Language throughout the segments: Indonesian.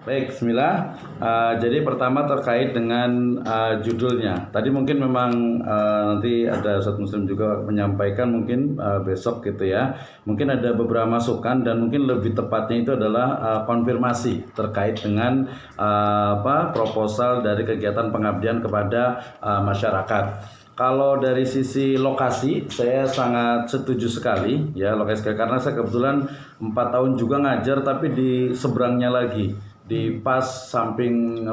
Baik, Bismillah. Jadi pertama terkait dengan judulnya. Tadi mungkin memang nanti ada Ustadz Muslim juga menyampaikan mungkin besok gitu ya. Mungkin ada beberapa masukan dan mungkin lebih tepatnya itu adalah konfirmasi terkait dengan proposal dari kegiatan pengabdian kepada masyarakat. Kalau dari sisi lokasi, saya sangat setuju sekali ya lokasi karena saya kebetulan 4 tahun juga ngajar tapi di seberangnya lagi di pas samping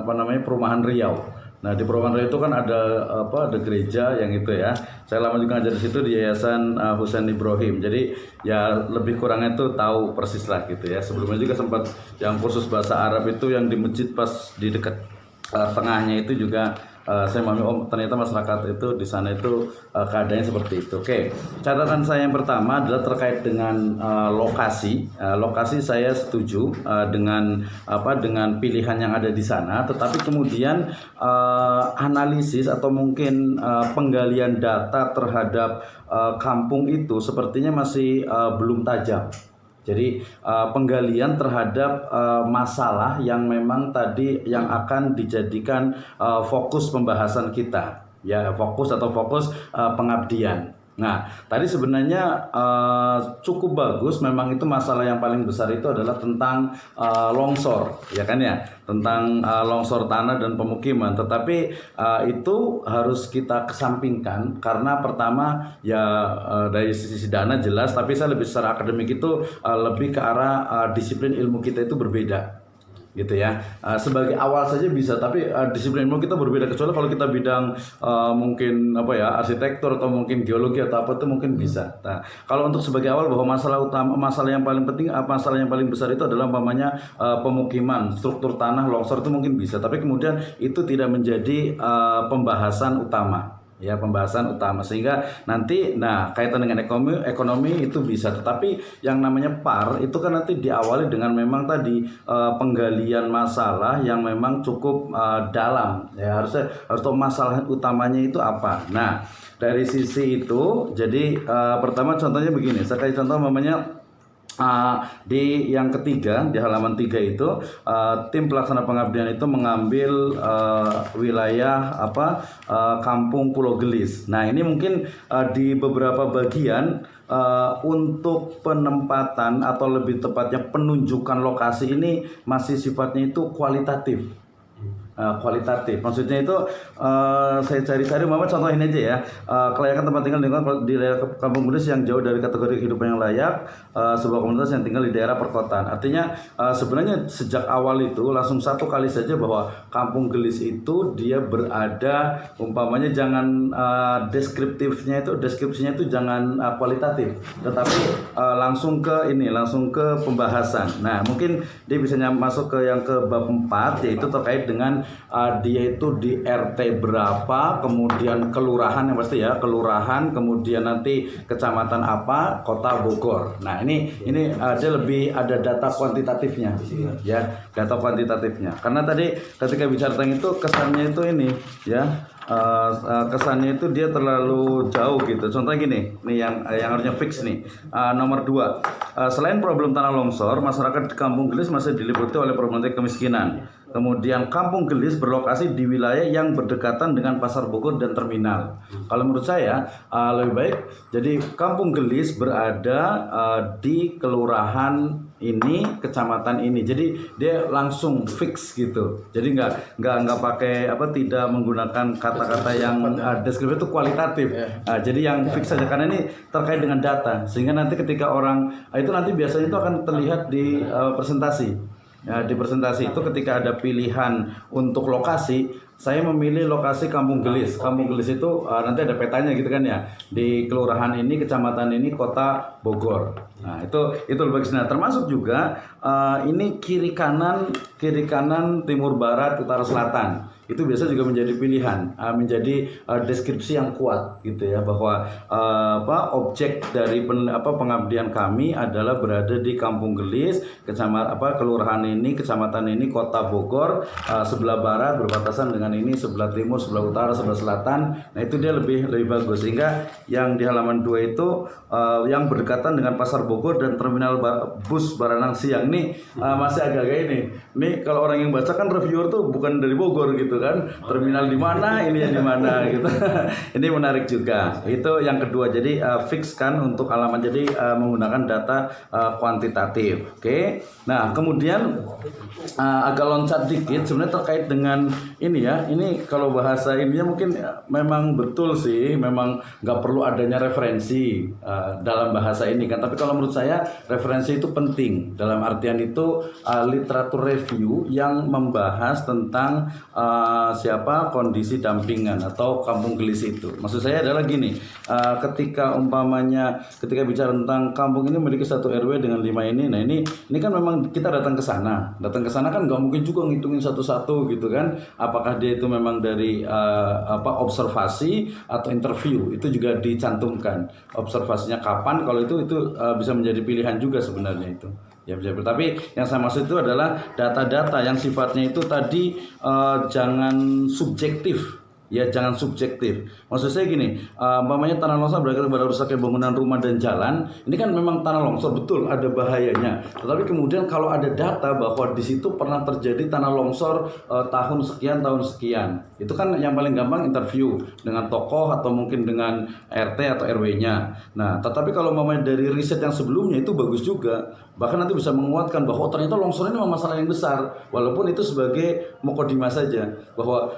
perumahan Riau. Nah di perumahan Riau itu kan ada gereja yang itu ya. Saya lama juga ngajar di situ di Yayasan Husain Ibrahim. Jadi ya lebih kurangnya itu tahu persis lah gitu ya. Sebelumnya juga sempat yang kursus bahasa Arab itu yang di masjid pas di dekat tengahnya itu juga saya memahami ternyata masyarakat itu di sana itu keadaannya seperti itu. Oke, catatan saya yang pertama adalah terkait dengan lokasi. Lokasi saya setuju dengan pilihan yang ada di sana, tetapi kemudian analisis atau mungkin penggalian data terhadap kampung itu sepertinya masih belum tajam. Jadi penggalian terhadap masalah yang memang tadi yang akan dijadikan fokus pembahasan kita, ya fokus pengabdian. Nah, tadi sebenarnya cukup bagus. Memang itu masalah yang paling besar itu adalah tentang longsor, ya kan ya, tentang longsor tanah dan pemukiman. Tetapi itu harus kita kesampingkan karena pertama ya dari sisi dana jelas, tapi saya lebih secara akademik itu lebih ke arah disiplin ilmu kita itu berbeda. Gitu ya, sebagai awal saja bisa, tapi disiplin ilmu kita berbeda, kecuali kalau kita bidang mungkin arsitektur atau mungkin geologi atau apa itu mungkin bisa. Nah, kalau untuk sebagai awal bahwa masalah yang paling penting, masalah yang paling besar itu adalah umpamanya pemukiman, struktur tanah, longsor itu mungkin bisa, tapi kemudian itu tidak menjadi pembahasan utama. Ya, pembahasan utama sehingga nanti kaitan dengan ekonomi itu bisa, tetapi yang namanya PAR itu kan nanti diawali dengan memang tadi penggalian masalah yang memang cukup dalam ya, harus tahu masalah utamanya itu apa. Nah, dari sisi itu jadi pertama contohnya begini, saya kasih contoh namanya di yang ketiga di halaman 3 itu tim pelaksana pengabdian itu mengambil wilayah Kampung Pulau Gelis. Nah ini mungkin di beberapa bagian untuk penempatan atau lebih tepatnya penunjukan lokasi ini masih sifatnya itu kualitatif. Maksudnya itu saya cari-cari contoh ini aja ya, kelayakan tempat tinggal di daerah Kampung Gelis yang jauh dari kategori kehidupan yang layak, sebuah komunitas yang tinggal di daerah perkotaan. Artinya sebenarnya sejak awal itu langsung satu kali saja bahwa Kampung Gelis itu dia berada umpamanya jangan deskripsinya itu jangan kualitatif, tetapi langsung ke pembahasan. Nah mungkin dia bisa masuk ke yang ke bab 4, yaitu terkait dengan dia itu di RT berapa, kemudian kelurahan yang pasti ya, kelurahan, kemudian nanti kecamatan apa, kota Bogor. Nah ini dia lebih ada data kuantitatifnya ya, data kuantitatifnya. Karena tadi ketika bicara tentang itu kesannya itu ini ya, kesannya itu dia terlalu jauh gitu. Contohnya gini, nih yang harusnya fix nih. Nomor 2, selain problem tanah longsor, masyarakat di Kampung Gelis masih diliputi oleh problematik kemiskinan. Kemudian Kampung Gelis berlokasi di wilayah yang berdekatan dengan Pasar Bogor dan terminal. Kalau menurut saya lebih baik jadi Kampung Gelis berada di kelurahan ini, kecamatan ini. Jadi dia langsung fix gitu. Jadi nggak pakai tidak menggunakan kata-kata yang deskriptif, itu kualitatif. Jadi yang fix saja karena ini terkait dengan data. Sehingga nanti ketika orang itu nanti biasanya itu akan terlihat di presentasi. Ya, di presentasi itu ketika ada pilihan untuk lokasi, saya memilih lokasi Kampung Gelis. Kampung Gelis itu nanti ada petanya gitu kan ya. Di kelurahan ini, kecamatan ini, kota Bogor. Nah, itu lebih bagus. Nah, termasuk juga ini kiri kanan, timur barat, utara selatan. Itu biasa juga menjadi pilihan, menjadi deskripsi yang kuat gitu ya, bahwa objek dari pengabdian kami adalah berada di Kampung Gelis, kelurahan ini, kecamatan ini, kota Bogor, sebelah barat berbatasan dengan dengan ini sebelah timur, sebelah utara, sebelah selatan. Nah itu dia lebih bagus. Sehingga yang di halaman 2 itu yang berdekatan dengan Pasar Bogor dan terminal bus Baranang Siang ini masih agak-agak ini. Ini kalau orang yang baca kan reviewer tuh bukan dari Bogor gitu kan. Terminal di mana, ini yang di mana gitu. Ini menarik juga. Itu yang kedua. Jadi fix kan untuk halaman, jadi menggunakan data kuantitatif. Oke. Nah, kemudian agak loncat dikit sebenarnya terkait dengan ini ya. Ini kalau bahasa ininya mungkin memang betul sih, memang nggak perlu adanya referensi dalam bahasa ini kan. Tapi kalau menurut saya referensi itu penting. Dalam artian itu literatur review yang membahas tentang siapa kondisi dampingan atau kampung gelis itu. Maksud saya adalah gini, ketika umpamanya ketika bicara tentang kampung ini memiliki 1 RW dengan 5 ini. Nah, ini kan memang kita datang ke sana. Datang ke sana kan nggak mungkin juga ngitungin satu-satu gitu kan. Apakah dia itu memang dari observasi atau interview, itu juga dicantumkan. Observasinya kapan, kalau itu bisa menjadi pilihan juga sebenarnya itu. Ya bisa, tapi yang saya maksud itu adalah data-data yang sifatnya itu tadi jangan subjektif. Ya jangan subjektif. Maksud saya gini, umpamanya tanah longsor berarti pada rusaknya bangunan rumah dan jalan. Ini kan memang tanah longsor, betul ada bahayanya. Tetapi kemudian kalau ada data bahwa di situ pernah terjadi tanah longsor tahun sekian, itu kan yang paling gampang interview dengan tokoh atau mungkin dengan RT atau RW-nya. Nah, tetapi kalau umpamanya dari riset yang sebelumnya itu bagus juga. Bahkan nanti bisa menguatkan bahwa ternyata longsor ini memang masalah yang besar, walaupun itu sebagai mukodimah saja bahwa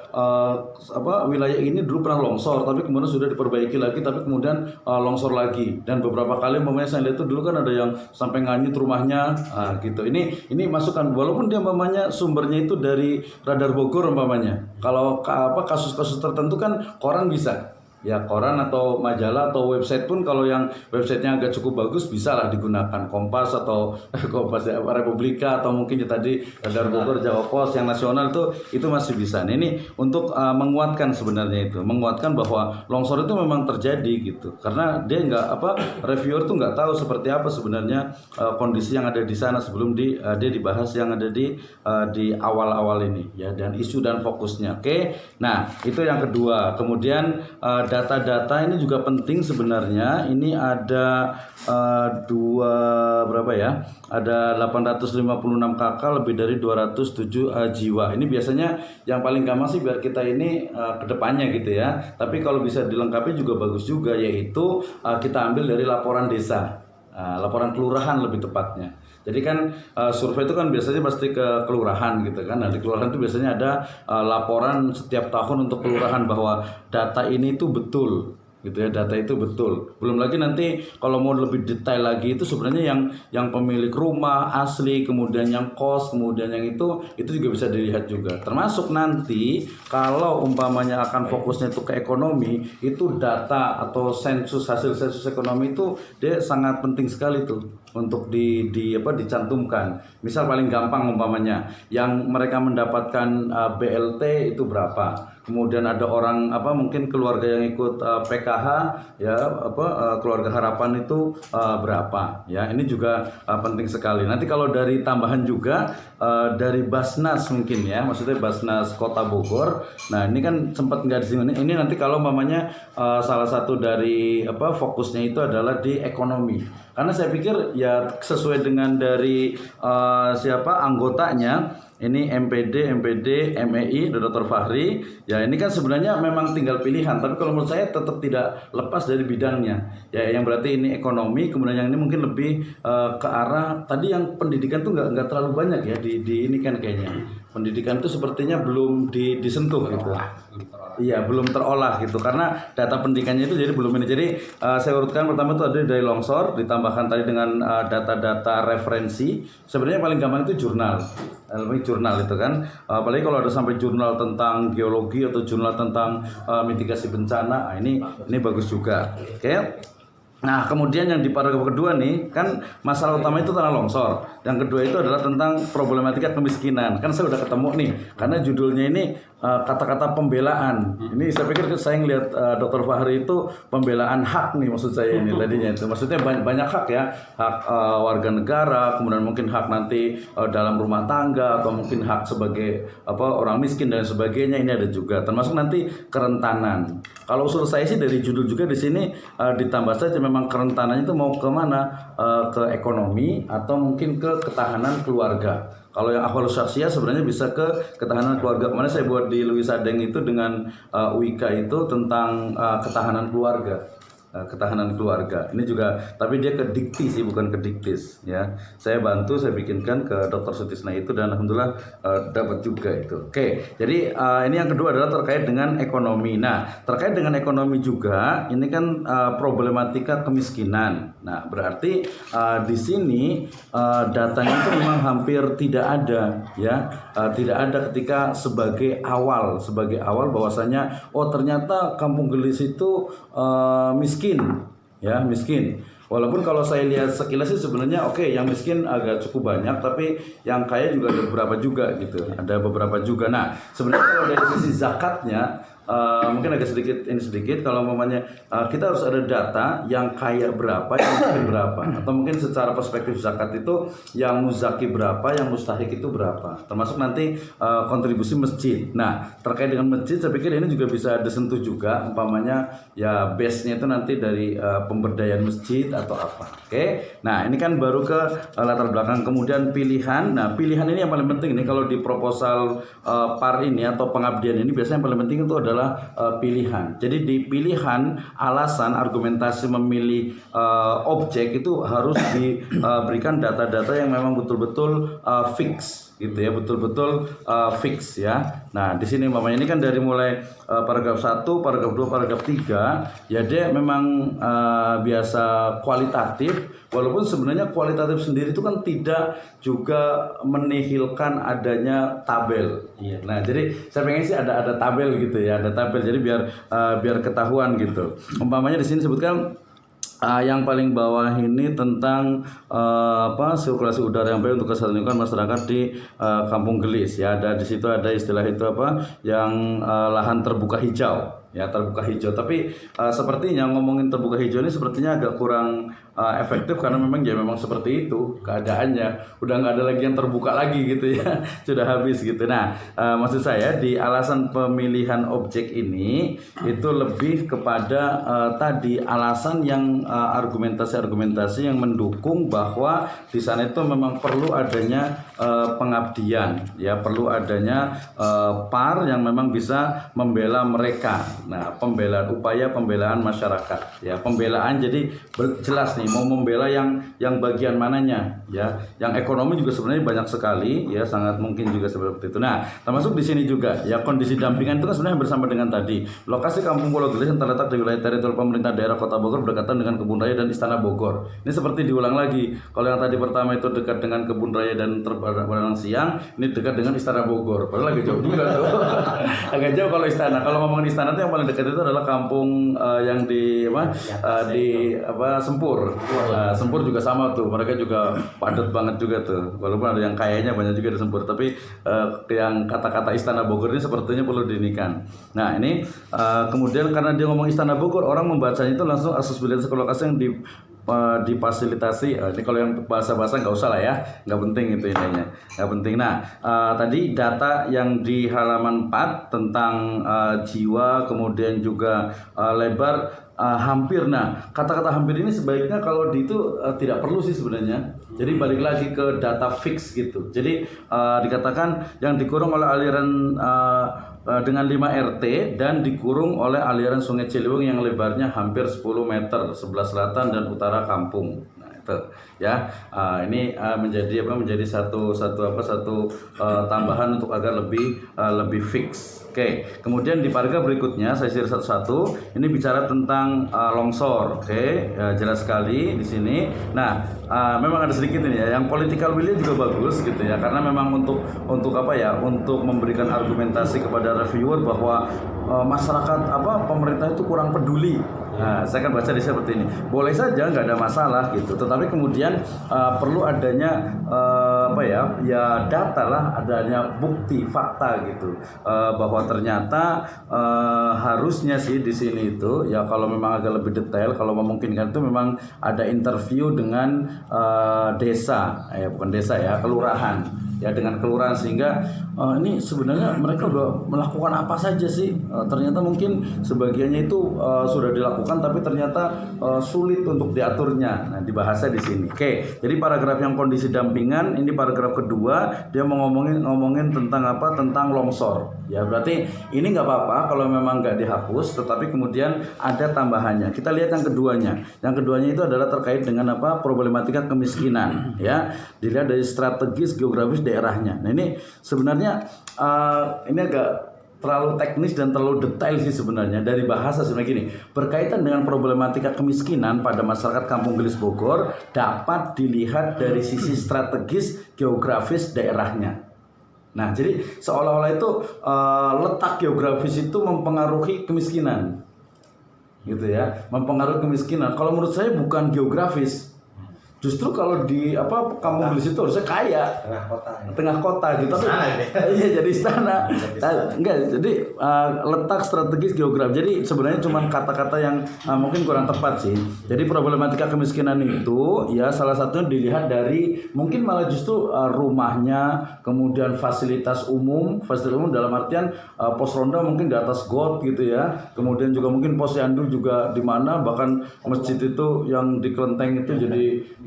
wilayah ini dulu pernah longsor, tapi kemudian sudah diperbaiki lagi, tapi kemudian longsor lagi. Dan beberapa kali umpamanya saya lihat itu dulu kan ada yang sampai nganyut rumahnya, gitu. Ini masukan, walaupun dia umpamanya sumbernya itu dari Radar Bogor umpamanya. Kalau kasus-kasus tertentu kan koran bisa. Ya koran atau majalah atau website pun, kalau yang websitenya agak cukup bagus bisa lah digunakan, Kompas atau Kompas Republika atau mungkin tadi Radar Bogor, Jawa Pos yang nasional itu masih bisa. Nah, ini untuk menguatkan sebenarnya itu, menguatkan bahwa longsor itu memang terjadi gitu, karena dia reviewer tuh nggak tahu seperti apa sebenarnya kondisi yang ada di sana sebelum dia dibahas yang ada di awal-awal ini ya, dan isu dan fokusnya. Oke. Nah itu yang kedua. Kemudian data-data ini juga penting sebenarnya. Ini ada ada 856 KK, lebih dari 207 jiwa. Ini biasanya yang paling gampang sih biar kita ini kedepannya gitu ya. Tapi kalau bisa dilengkapi juga bagus juga, yaitu kita ambil dari laporan desa, laporan kelurahan lebih tepatnya. Jadi kan survei itu kan biasanya pasti ke kelurahan gitu kan. Nah di kelurahan itu biasanya ada laporan setiap tahun untuk kelurahan bahwa data ini itu betul gitu ya, data itu betul. Belum lagi nanti kalau mau lebih detail lagi itu sebenarnya yang pemilik rumah asli, kemudian yang kos, kemudian yang itu juga bisa dilihat juga. Termasuk nanti kalau umpamanya akan fokusnya itu ke ekonomi, itu data atau hasil sensus ekonomi itu dia sangat penting sekali tuh untuk dicantumkan. Misal paling gampang umpamanya yang mereka mendapatkan BLT itu berapa. Kemudian ada orang mungkin keluarga yang ikut PKH ya, keluarga harapan itu berapa ya. Ini juga penting sekali. Nanti kalau dari tambahan juga dari Basnas mungkin ya, maksudnya Basnas Kota Bogor. Nah, ini kan sempat nggak disinggung. Ini nanti kalau mamanya salah satu dari fokusnya itu adalah di ekonomi. Karena saya pikir ya sesuai dengan dari siapa anggotanya. Ini MPD, MEI, Dr. Fahri. Ya ini kan sebenarnya memang tinggal pilihan. Tapi kalau menurut saya tetap tidak lepas dari bidangnya. Ya yang berarti ini ekonomi. Kemudian yang ini mungkin lebih ke arah tadi yang pendidikan tuh nggak terlalu banyak ya di ini kan kayaknya. Pendidikan itu sepertinya belum disentuh gitu. Iya belum terolah gitu, karena data pendidikannya itu jadi belum ini. Jadi saya urutkan pertama itu ada dari longsor, ditambahkan tadi dengan data-data referensi. Sebenarnya paling gampang itu jurnal itu kan, apalagi kalau ada sampai jurnal tentang geologi atau jurnal tentang mitigasi bencana. Nah, ini bagus juga. Oke. Nah kemudian yang di paragraf kedua nih kan masalah utama itu tanah longsor, dan Yang kedua itu adalah tentang problematika kemiskinan. Kan saya udah ketemu nih, karena judulnya ini kata-kata pembelaan. Ini saya pikir saya ngelihat Dr. Fahri itu pembelaan hak nih maksud saya ini tadinya itu. Maksudnya banyak hak ya, hak warga negara, kemudian mungkin hak nanti dalam rumah tangga atau mungkin hak sebagai orang miskin dan sebagainya, ini ada juga. Termasuk nanti kerentanan. Kalau usul saya sih dari judul juga di sini ditambah saja memang kerentanannya itu mau ke mana? Ke ekonomi atau mungkin ke ketahanan keluarga. Kalau yang ahwal syakhsiyah sebenarnya bisa ke ketahanan keluarga. Kemarin saya buat di Louis Sadeng itu dengan UIK itu tentang ketahanan keluarga. Ketahanan keluarga. Ini juga, tapi dia ke dikti sih, bukan ke diktis ya. Saya bantu, saya bikinkan ke Dr. Sutisna itu dan alhamdulillah dapat juga itu. Oke, jadi ini yang kedua adalah terkait dengan ekonomi. Nah, terkait dengan ekonomi juga, ini kan problematika kemiskinan. Nah, berarti di sini datanya itu memang hampir tidak ada ya. Tidak ada ketika sebagai awal bahwasanya ternyata Kampung Gelis itu miskin ya, miskin. Walaupun kalau saya lihat sekilas sih sebenarnya yang miskin agak cukup banyak, tapi yang kaya juga ada beberapa juga gitu. Ada beberapa juga. Nah, sebenarnya kalau dari sisi zakatnya mungkin agak sedikit kalau umpamanya kita harus ada data yang kaya berapa, yang miskin berapa, atau mungkin secara perspektif zakat itu yang muzaki berapa, yang mustahik itu berapa, termasuk nanti kontribusi masjid. Nah, terkait dengan masjid saya pikir ini juga bisa disentuh juga, umpamanya ya base-nya itu nanti dari pemberdayaan masjid atau apa. Oke. Nah, ini kan baru ke latar belakang, kemudian pilihan. Nah, pilihan ini yang paling penting nih kalau di proposal PAR ini atau pengabdian ini biasanya yang paling penting itu adalah pilihan. Jadi di pilihan alasan argumentasi memilih objek itu harus diberikan data-data yang memang betul-betul fix gitu ya, betul-betul fix ya. Nah, di sini umpamanya ini kan dari mulai paragraf 1, paragraf 2, paragraf 3 ya, dia memang biasa kualitatif, walaupun sebenarnya kualitatif sendiri itu kan tidak juga menihilkan adanya tabel. Iya. Nah, jadi saya pengen sih ada tabel gitu ya, ada tabel jadi biar ketahuan gitu. Umpamanya di sini sebutkan yang paling bawah ini tentang sirkulasi udara yang baik untuk kesehatan lingkungan masyarakat di Kampung Gelis ya. Ada di situ ada istilah itu yang lahan terbuka hijau ya, terbuka hijau. Tapi sepertinya ngomongin terbuka hijau ini sepertinya agak kurang efektif karena memang seperti itu keadaannya, udah nggak ada lagi yang terbuka lagi gitu ya. Sudah habis gitu. Nah, maksud saya di alasan pemilihan objek ini itu lebih kepada tadi alasan yang argumentasi yang mendukung bahwa di sana itu memang perlu adanya pengabdian ya, perlu adanya PAR yang memang bisa membela mereka. Nah, upaya pembelaan masyarakat ya, pembelaan jadi jelas nih mau membela yang bagian mananya ya. Yang ekonomi juga sebenarnya banyak sekali ya, sangat mungkin juga seperti itu. Nah, termasuk di sini juga ya kondisi dampingan itu kan sebenarnya bersama dengan tadi. Lokasi Kampung Pulau Gelis yang terletak di wilayah teritorial pemerintah daerah Kota Bogor berdekatan dengan Kebun Raya dan Istana Bogor. Ini seperti diulang lagi. Kalau yang tadi pertama itu dekat dengan Kebun Raya dan Terbalang Siang, ini dekat dengan Istana Bogor. Padahal agak jauh juga tuh. Agak jauh kalau istana. Kalau ngomongin istana itu yang paling dekat itu adalah kampung yang di Sempur. Sempur juga sama tuh. Mereka juga padat banget juga tuh. Walaupun ada yang kayaknya banyak juga di Sempur, tapi yang kata-kata Istana Bogor ini sepertinya perlu diinikan. Nah, ini kemudian karena dia ngomong Istana Bogor, orang membacanya itu langsung aksesibilitas ke lokasi yang difasilitasi. Ini kalau yang bahasa-bahasa nggak usah lah ya, nggak penting itu intinya, nggak penting. Nah, tadi data yang di halaman 4 tentang jiwa, kemudian juga lebar, hampir. Nah, kata-kata hampir ini sebaiknya kalau di itu tidak perlu sih sebenarnya. Jadi balik lagi ke data fix gitu. Jadi dikatakan yang dikurung oleh aliran dengan 5 RT dan dikurung oleh aliran Sungai Ciliwung yang lebarnya hampir 10 meter sebelah selatan dan utara kampung. Nah, itu ya. Ini menjadi satu tambahan untuk agar lebih fix. Oke, kemudian di paragraf berikutnya saya share satu-satu. Ini bicara tentang longsor. Oke, ya, jelas sekali di sini. Nah, memang ada sedikit ini ya. Yang political will juga bagus gitu ya, karena memang untuk memberikan argumentasi kepada reviewer bahwa masyarakat pemerintah itu kurang peduli. Nah, saya akan baca di seperti ini. Boleh saja, nggak ada masalah gitu. Tetapi kemudian perlu adanya apa ya data lah, adanya bukti fakta gitu, bahwa ternyata harusnya sih di sini itu ya, kalau memang agak lebih detail, kalau memungkinkan itu memang ada interview dengan desa, bukan desa ya, kelurahan ya, dengan kelurahan, sehingga ini sebenarnya mereka udah melakukan apa saja sih. Ternyata mungkin sebagiannya itu sudah dilakukan, tapi ternyata sulit untuk diaturnya. Nah, dibahasnya di sini. Oke, jadi paragraf yang kondisi dampingan ini paragraf kedua, dia mau ngomongin tentang apa? Tentang longsor. Ya, berarti ini nggak apa-apa kalau memang nggak dihapus, tetapi kemudian ada tambahannya. Kita lihat yang keduanya. Yang keduanya itu adalah terkait dengan apa? Problematika kemiskinan. Ya, dilihat dari strategis geografis daerahnya. Nah, ini sebenarnya ini agak terlalu teknis dan terlalu detail sih sebenarnya. Dari bahasa sebenarnya gini, berkaitan dengan problematika kemiskinan pada masyarakat Kampung Gelis Bogor dapat dilihat dari sisi strategis geografis daerahnya. Nah, jadi seolah-olah itu letak geografis itu mempengaruhi kemiskinan, gitu ya, mempengaruhi kemiskinan. Kalau menurut saya bukan geografis. Justru kalau di Kampung Gelis itu harusnya kaya, tengah kota gitu. Iya, jadi istana. Enggak, jadi letak strategis geografis. Jadi sebenarnya cuma kata-kata yang mungkin kurang tepat sih. Jadi problematika kemiskinan itu ya salah satunya dilihat dari mungkin malah justru rumahnya, kemudian fasilitas umum dalam artian pos ronda mungkin di atas got gitu ya. Kemudian juga mungkin posyandu juga di mana, bahkan masjid itu yang di kelenteng itu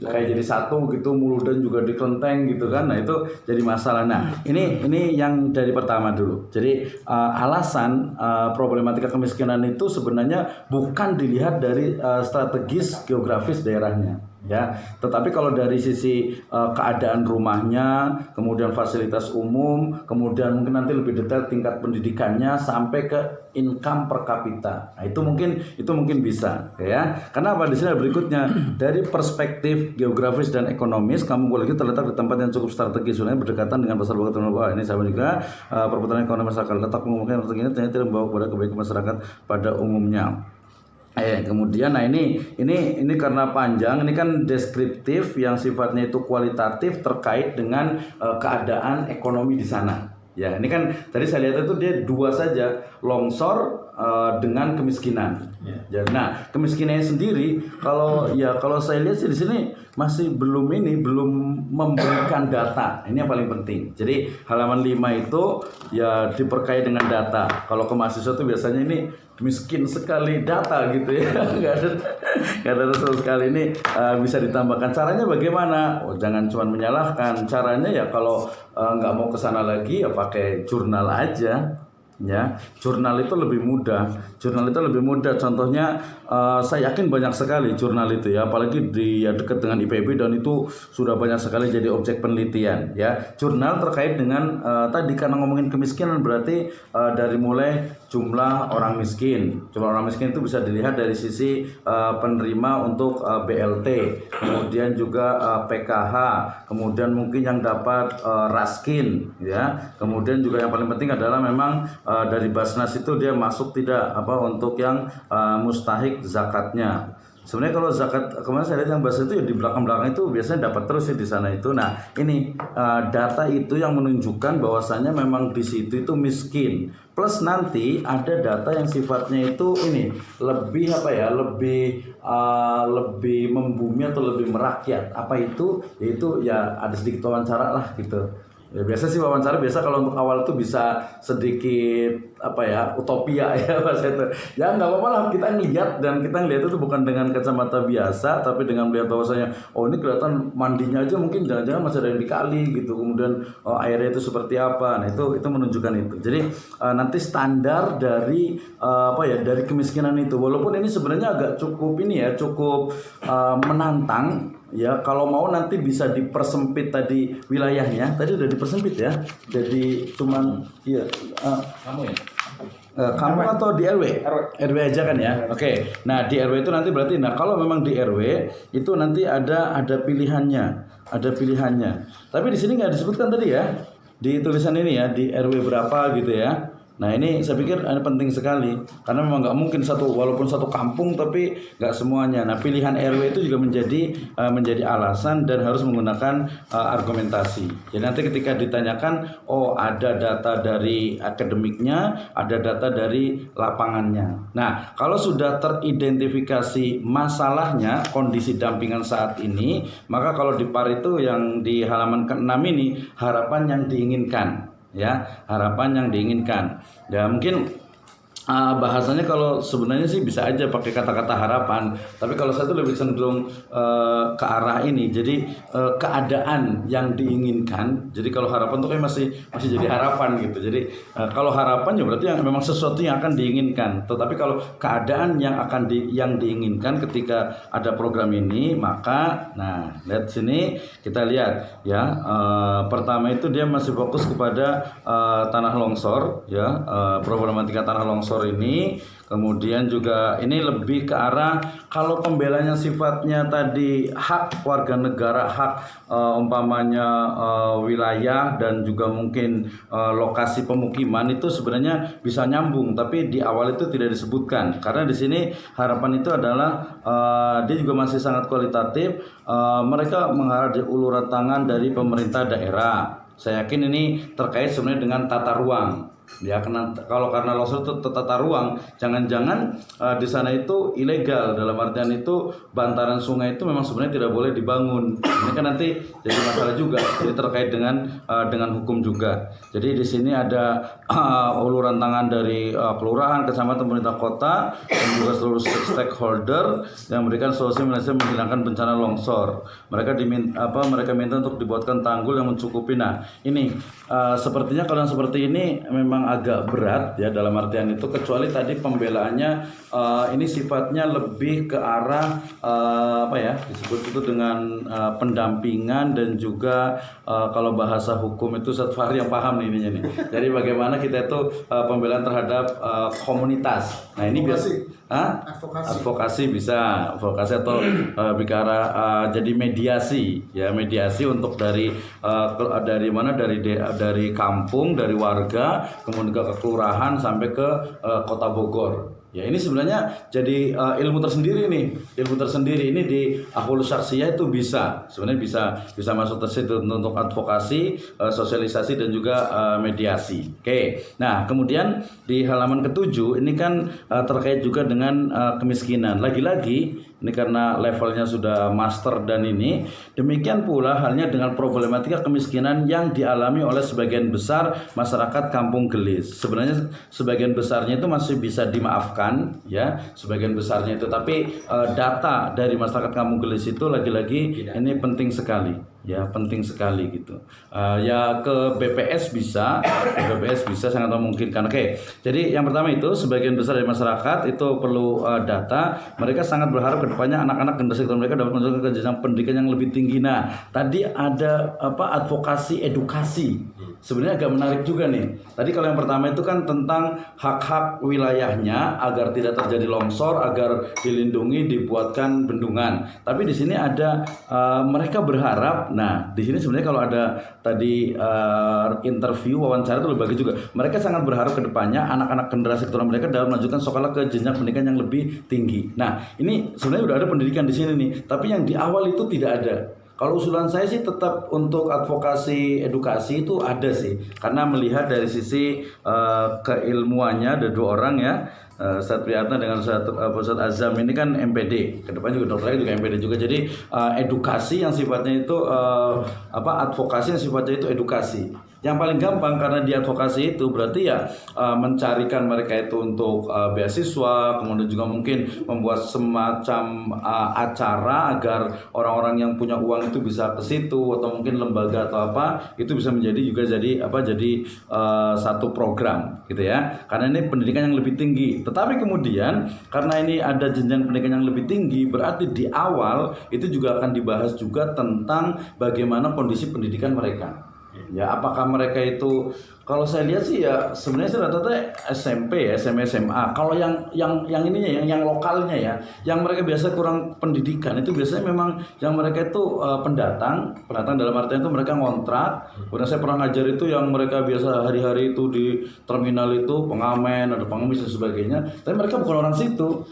jadi satu gitu, Muludan juga di kelenteng gitu kan. Nah, itu jadi masalah. Nah, ini yang dari pertama dulu. Jadi alasan problematika kemiskinan itu sebenarnya bukan dilihat dari strategis geografis daerahnya ya, tetapi kalau dari sisi keadaan rumahnya, kemudian fasilitas umum, kemudian mungkin nanti lebih detail tingkat pendidikannya sampai ke income per kapita. Nah, itu mungkin bisa ya. Karena apa, di sini berikutnya dari perspektif geografis dan ekonomis, kamu boleh terletak di tempat yang cukup strategis, sebenarnya berdekatan dengan pasar Bogor. Ini sama juga perputaran ekonomi masyarakat. Letak mengumumkan ini ternyata tidak membawa kepada kebaikan masyarakat pada umumnya. Kemudian, nah ini karena panjang, ini kan deskriptif yang sifatnya itu kualitatif terkait dengan keadaan ekonomi di sana. Ya, ini kan tadi saya lihat itu dia dua saja, longsor dengan kemiskinan. Ya, nah, kemiskinannya sendiri kalau saya lihat sih di sini masih belum memberikan data. Ini yang paling penting. Jadi halaman 5 itu ya diperkaya dengan data. Kalau ke mahasiswa itu biasanya ini miskin sekali data gitu ya. Nggak ada sama sekali. Ini bisa ditambahkan. Caranya bagaimana? Jangan cuma menyalahkan. Caranya ya kalau nggak mau kesana lagi ya pakai jurnal aja. Ya, jurnal itu lebih mudah. Contohnya saya yakin banyak sekali jurnal itu ya, apalagi dekat dengan IPB dan itu sudah banyak sekali jadi objek penelitian ya. Jurnal terkait dengan tadi karena ngomongin kemiskinan berarti dari mulai jumlah orang miskin. Jumlah orang miskin itu bisa dilihat dari sisi penerima untuk BLT, kemudian juga PKH, kemudian mungkin yang dapat raskin ya. Kemudian juga yang paling penting adalah memang dari Basnas itu dia masuk tidak untuk yang mustahik zakatnya. Sebenarnya kalau zakat kemarin saya lihat yang Basnas itu ya di belakang-belakang itu biasanya dapat terus sih di sana itu. Nah, ini data itu yang menunjukkan bahwasannya memang di situ itu miskin. Plus nanti ada data yang sifatnya itu ini lebih lebih membumi atau lebih merakyat. Apa itu? Yaitu ya ada sedikit wawancara lah gitu. Ya, biasa sih wawancara kalau untuk awal itu bisa sedikit utopia ya Mas itu. Ya nggak apa-apa lah, kita ngelihat itu bukan dengan kacamata biasa, tapi dengan melihat bahwasanya ini kelihatan mandinya aja mungkin jangan-jangan masih ada yang dikali gitu. Kemudian airnya itu seperti apa. Nah, itu menunjukkan itu. Jadi nanti standar dari dari kemiskinan itu, walaupun ini sebenarnya agak cukup menantang. Ya, kalau mau nanti bisa dipersempit tadi wilayahnya. Tadi udah dipersempit ya. Jadi cuman kamu ya. Kamu atau di RW? RW aja kan ya. Oke. Nah, di RW itu nanti berarti kalau memang di RW itu nanti ada pilihannya. Tapi di sini nggak disebutkan tadi ya. Di tulisan ini ya, di RW berapa gitu ya. Nah ini saya pikir ini penting sekali karena memang nggak mungkin walaupun satu kampung tapi nggak semuanya. Nah pilihan RW itu juga menjadi alasan dan harus menggunakan argumentasi. Jadi nanti ketika ditanyakan, oh ada data dari akademiknya, ada data dari lapangannya. Nah kalau sudah teridentifikasi masalahnya kondisi dampingan saat ini, maka kalau di PAR itu yang di halaman ke-6 ini harapan yang diinginkan. Ya, harapan yang diinginkan. Ya, mungkin bahasanya kalau sebenarnya sih bisa aja pakai kata-kata harapan, tapi kalau saya tuh lebih cenderung ke arah ini. Jadi keadaan yang diinginkan. Jadi kalau harapan tuh kayak masih jadi harapan gitu. Jadi kalau harapan ya berarti yang memang sesuatu yang akan diinginkan. Tetapi kalau keadaan yang yang diinginkan ketika ada program ini, maka nah lihat sini kita lihat ya. Pertama itu dia masih fokus kepada tanah longsor ya, problematika tanah longsor ini. Kemudian juga ini lebih ke arah kalau pembelanya sifatnya tadi hak warga negara, hak umpamanya wilayah dan juga mungkin lokasi pemukiman itu sebenarnya bisa nyambung, tapi di awal itu tidak disebutkan karena di sini harapan itu adalah dia juga masih sangat kualitatif. Mereka mengharap uluran tangan dari pemerintah daerah. Saya yakin ini terkait sebenarnya dengan tata ruang. Ya, karena longsor itu tata ruang, jangan-jangan di sana itu ilegal, dalam artian itu bantaran sungai itu memang sebenarnya tidak boleh dibangun. Ini kan nanti jadi masalah juga, jadi terkait dengan hukum juga. Jadi di sini ada uluran tangan dari kelurahan, kecamatan, pemerintah kota dan juga seluruh stakeholder yang memberikan solusi menghilangkan bencana longsor. Mereka minta untuk dibuatkan tanggul yang mencukupi. Nah, ini sepertinya kalau yang seperti ini memang agak berat ya, dalam artian itu, kecuali tadi pembelaannya ini sifatnya lebih ke arah disebut itu dengan pendampingan dan juga kalau bahasa hukum itu Ustaz Fahri yang paham nih ininya nih. Jadi bagaimana kita itu pembelaan terhadap komunitas. Nah ini advokasi bisa, advokasi atau bicara jadi mediasi ya, mediasi untuk dari kampung, dari warga, kemudian ke kelurahan sampai ke kota Bogor. Ya ini sebenarnya jadi ilmu tersendiri nih, ini di Akhulus Syakhsiyah itu sebenarnya bisa masuk ke situ untuk advokasi, sosialisasi dan juga mediasi. Oke. Nah, kemudian di halaman ke-7 ini kan terkait juga dengan kemiskinan. Lagi-lagi ini karena levelnya sudah master dan ini, demikian pula halnya dengan problematika kemiskinan yang dialami oleh sebagian besar masyarakat Kampung Gelis. Sebenarnya sebagian besarnya itu masih bisa dimaafkan ya, sebagian besarnya itu, tapi data dari masyarakat Kampung Gelis itu lagi-lagi ini penting sekali ya, penting sekali gitu. Ya ke BPS bisa sangat memungkinkan. Oke. Jadi yang pertama itu sebagian besar dari masyarakat itu perlu data. Mereka sangat berharap kedepannya anak-anak generasi mereka dapat menunjukkan ke jenjang pendidikan yang lebih tinggi. Nah, tadi ada advokasi edukasi. Sebenarnya agak menarik juga nih. Tadi kalau yang pertama itu kan tentang hak-hak wilayahnya agar tidak terjadi longsor, agar dilindungi, dibuatkan bendungan. Tapi di sini ada mereka berharap. Nah, di sini sebenarnya kalau ada tadi interview, wawancara itu lebih bagus juga. Mereka sangat berharap ke depannya anak-anak generasi keturunan mereka dapat melanjutkan sekolah ke jenjang pendidikan yang lebih tinggi. Nah, ini sebenarnya udah ada pendidikan di sini nih, tapi yang di awal itu tidak ada. Kalau usulan saya sih tetap untuk advokasi edukasi itu ada sih, karena melihat dari sisi keilmuannya ada dua orang ya, Ustadz Priyatna dengan Ustadz Azam ini kan MPD, kedepan juga dokter juga MPD juga. Jadi edukasi yang sifatnya itu advokasi yang sifatnya itu edukasi. Yang paling gampang karena di advokasi itu berarti ya mencarikan mereka itu untuk beasiswa, kemudian juga mungkin membuat semacam acara agar orang-orang yang punya uang itu bisa ke situ, atau mungkin lembaga atau apa itu bisa menjadi juga jadi satu program gitu ya. Karena ini pendidikan yang lebih tinggi. Tetapi kemudian karena ini ada jenjang pendidikan yang lebih tinggi, berarti di awal itu juga akan dibahas juga tentang bagaimana kondisi pendidikan mereka. Ya, apakah mereka itu Kalau saya lihat sih ya sebenarnya sih rata-rata SMP ya, SMA, SMA. Kalau yang ininya yang lokalnya ya, yang mereka biasa kurang pendidikan itu biasanya memang yang mereka itu pendatang dalam artian itu mereka ngontrak. Kemudian saya pernah ngajar itu yang mereka biasa hari-hari itu di terminal itu pengamen, ada pengemis dan sebagainya. Tapi mereka bukan orang situ.